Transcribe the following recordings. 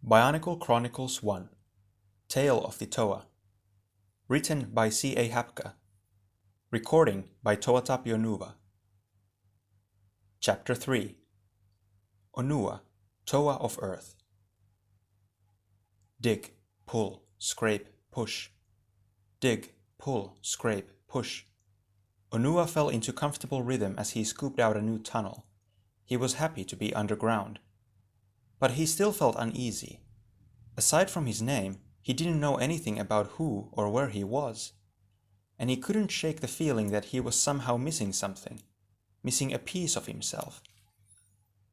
Bionicle Chronicles 1 Tale of the Toa. Written by C.A. Hapka. Recording by Toatapi Onua. Chapter 3 Onua, Toa of Earth. Dig, pull, scrape, push. Dig, pull, scrape, push. Onua fell into comfortable rhythm as he scooped out a new tunnel. He was happy to be underground. But he still felt uneasy. Aside from his name, he didn't know anything about who or where he was. And he couldn't shake the feeling that he was somehow missing something, missing a piece of himself.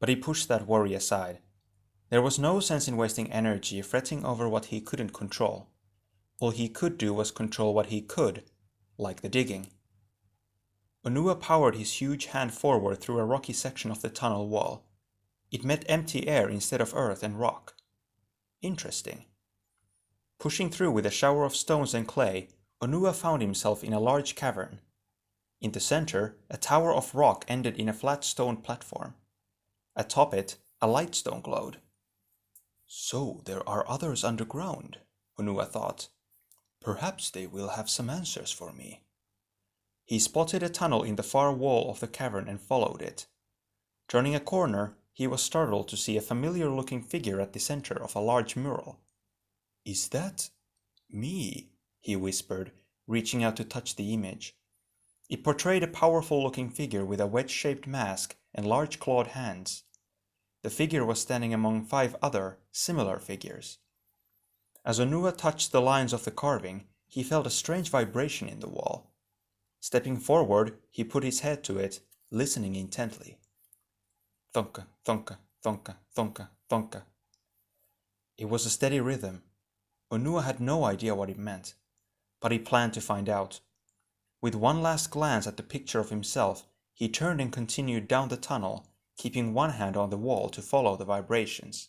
But he pushed that worry aside. There was no sense in wasting energy fretting over what he couldn't control. All he could do was control what he could, like the digging. Onua powered his huge hand forward through a rocky section of the tunnel wall. It met empty air instead of earth and rock. Interesting. Pushing through with a shower of stones and clay, Onua found himself in a large cavern. In the center, a tower of rock ended in a flat stone platform. Atop it, a lightstone glowed. So there are others underground, Onua thought. Perhaps they will have some answers for me. He spotted a tunnel in the far wall of the cavern and followed it. Turning a corner, he was startled to see a familiar-looking figure at the center of a large mural. Is that me? He whispered, reaching out to touch the image. It portrayed a powerful-looking figure with a wedge-shaped mask and large clawed hands. The figure was standing among 5 other, similar figures. As Onua touched the lines of the carving, he felt a strange vibration in the wall. Stepping forward, he put his head to it, listening intently. Thunka, thunka, thunka, thunka, thunka. It was a steady rhythm. Onua had no idea what it meant, but he planned to find out. With one last glance at the picture of himself, he turned and continued down the tunnel, keeping one hand on the wall to follow the vibrations.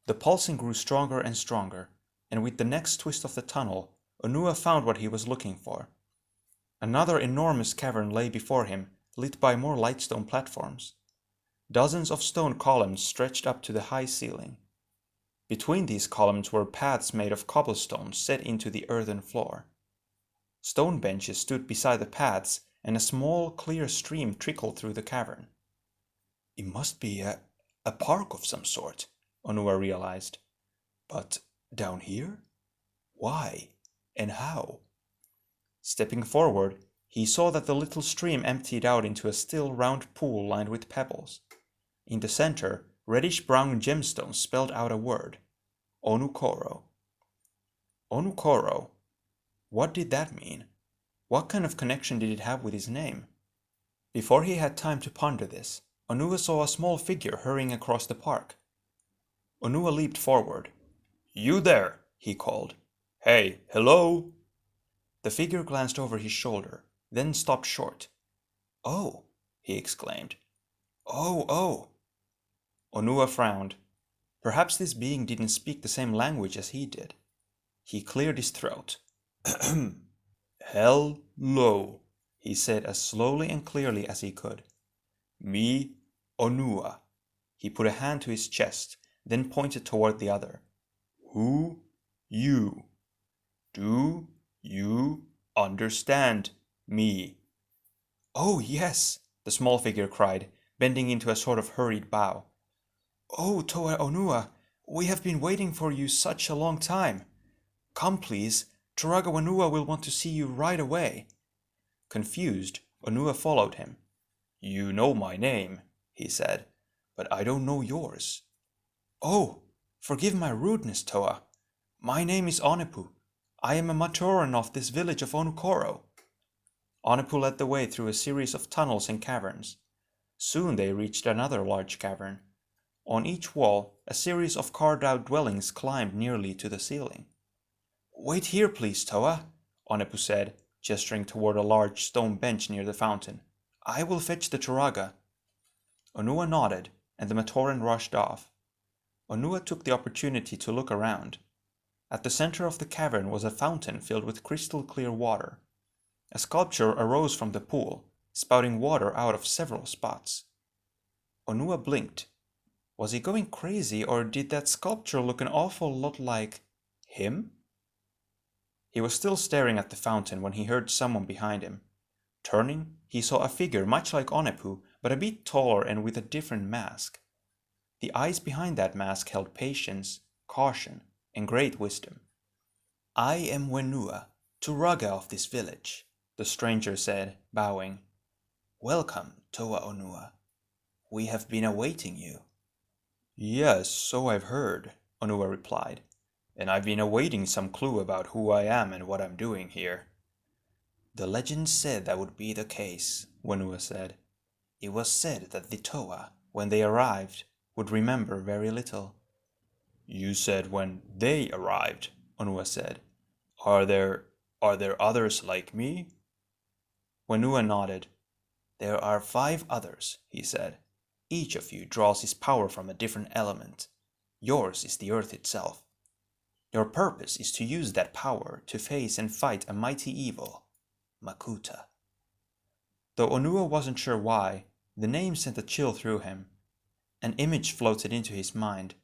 The pulsing grew stronger and stronger, and with the next twist of the tunnel, Onua found what he was looking for. Another enormous cavern lay before him, lit by more lightstone platforms. Dozens of stone columns stretched up to the high ceiling. Between these columns were paths made of cobblestones set into the earthen floor. Stone benches stood beside the paths, and a small, clear stream trickled through the cavern. It must be a park of some sort, Onua realized. But down here? Why? And how? Stepping forward, he saw that the little stream emptied out into a still, round pool lined with pebbles. In the center, reddish-brown gemstones spelled out a word. Onukoro. Onukoro. What did that mean? What kind of connection did it have with his name? Before he had time to ponder this, Onua saw a small figure hurrying across the park. Onua leaped forward. You there, he called. Hey, hello? The figure glanced over his shoulder, then stopped short. Oh, he exclaimed. Oh. Onua frowned. Perhaps this being didn't speak the same language as he did. He cleared his throat. Hello, he said as slowly and clearly as he could. Me, Onua. He put a hand to his chest, then pointed toward the other. Who? You. Do you understand me? Oh, yes, the small figure cried, bending into a sort of hurried bow. Oh, Toa Onua, we have been waiting for you such a long time. Come, please, Turaga Onua will want to see you right away. Confused, Onua followed him. You know my name, he said, but I don't know yours. Oh, forgive my rudeness, Toa. My name is Onepu. I am a Matoran of this village of Onukoro. Onepu led the way through a series of tunnels and caverns. Soon they reached another large cavern. On each wall, a series of carved-out dwellings climbed nearly to the ceiling. Wait here, please, Toa, Onepu said, gesturing toward a large stone bench near the fountain. I will fetch the Turaga. Onua nodded, and the Matoran rushed off. Onua took the opportunity to look around. At the center of the cavern was a fountain filled with crystal-clear water. A sculpture arose from the pool, spouting water out of several spots. Onua blinked. Was he going crazy, or did that sculpture look an awful lot like him? He was still staring at the fountain when he heard someone behind him. Turning, he saw a figure much like Onepu, but a bit taller and with a different mask. The eyes behind that mask held patience, caution, and great wisdom. "I am Wenua, Turaga of this village," the stranger said, bowing. "Welcome, Toa Onua. We have been awaiting you." "Yes, so I've heard," Onua replied, "and I've been awaiting some clue about who I am and what I'm doing here." "The legend said that would be the case," Wenua said. "It was said that the Toa, when they arrived, would remember very little." "You said when they arrived," Onua said. Are there others like me?" Wenua nodded. "There are 5 others," he said. "Each of you draws his power from a different element. Yours is the earth itself. Your purpose is to use that power to face and fight a mighty evil, Makuta." Though Onua wasn't sure why, the name sent a chill through him. An image floated into his mind.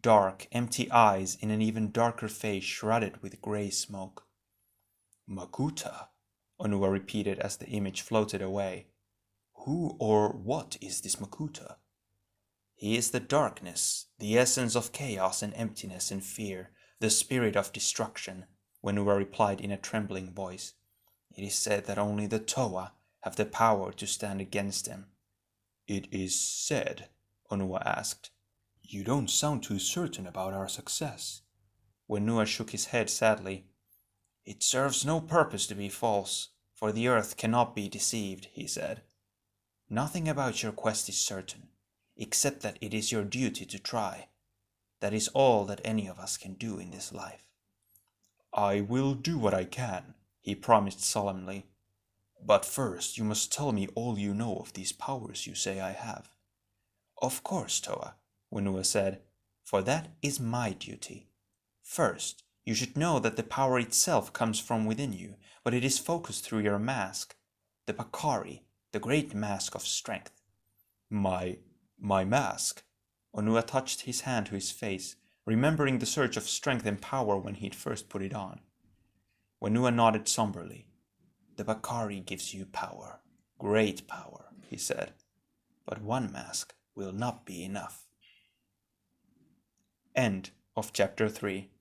Dark, empty eyes in an even darker face shrouded with grey smoke. "Makuta," Onua repeated as the image floated away. "Who or what is this Makuta?" "He is the darkness, the essence of chaos and emptiness and fear, the spirit of destruction," Wenua replied in a trembling voice. "It is said that only the Toa have the power to stand against him." "It is said?" Onua asked. "You don't sound too certain about our success." Wenua shook his head sadly. "It serves no purpose to be false, for the earth cannot be deceived," he said. "Nothing about your quest is certain, except that it is your duty to try. That is all that any of us can do in this life." "I will do what I can," he promised solemnly. "But first you must tell me all you know of these powers you say I have." "Of course, Toa," Wenua said, "for that is my duty. First, you should know that the power itself comes from within you, but it is focused through your mask, the Pakari, the great mask of strength." My mask?" Onua touched his hand to his face, remembering the surge of strength and power when he'd first put it on. Wenua nodded somberly. "The Bakari gives you power, great power," he said. "But one mask will not be enough." End of chapter 3.